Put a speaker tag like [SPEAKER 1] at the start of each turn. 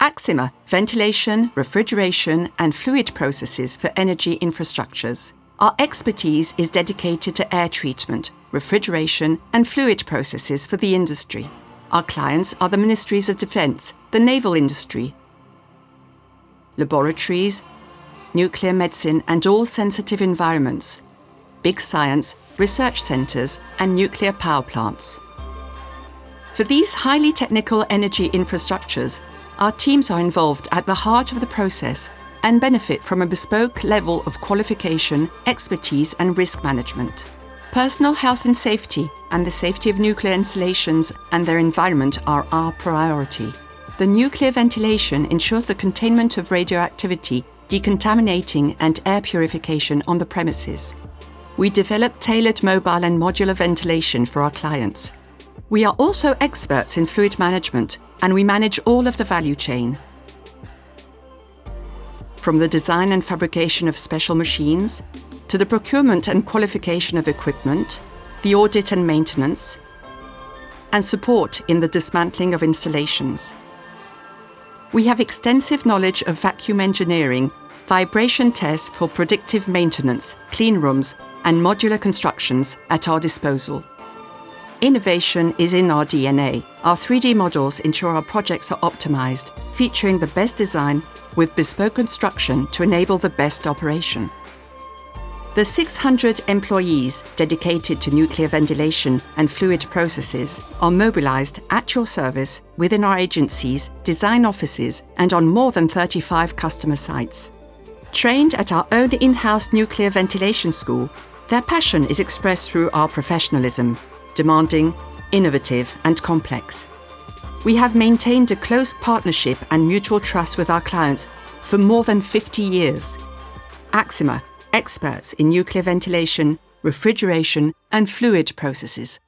[SPEAKER 1] AXIMA, ventilation, refrigeration, and fluid processes for energy infrastructures. Our expertise is dedicated to air treatment, refrigeration, and fluid processes for the industry. Our clients are the Ministries of Defence, the naval industry, laboratories, nuclear medicine and all sensitive environments, big science, research centres, and nuclear power plants. For these highly technical energy infrastructures, our teams are involved at the heart of the process and benefit from a bespoke level of qualification, expertise, and risk management. Personal health and safety and the safety of nuclear installations and their environment are our priority. The nuclear ventilation ensures the containment of radioactivity, decontaminating, and air purification on the premises. We develop tailored mobile and modular ventilation for our clients. We are also experts in fluid management, and we manage all of the value chain. From the design and fabrication of special machines, to the procurement and qualification of equipment, the audit and maintenance, and support in the dismantling of installations. We have extensive knowledge of vacuum engineering, vibration tests for predictive maintenance, clean rooms, and modular constructions at our disposal. Innovation is in our DNA. Our 3D models ensure our projects are optimized, featuring the best design with bespoke construction to enable the best operation. The 600 employees dedicated to nuclear ventilation and fluid processes are mobilized at your service within our agencies, design offices, and on more than 35 customer sites. Trained at our own in-house nuclear ventilation school, their passion is expressed through our professionalism, demanding, innovative, and complex. We have maintained a close partnership and mutual trust with our clients for more than 50 years. AXIMA, experts in nuclear ventilation, refrigeration, and fluid processes.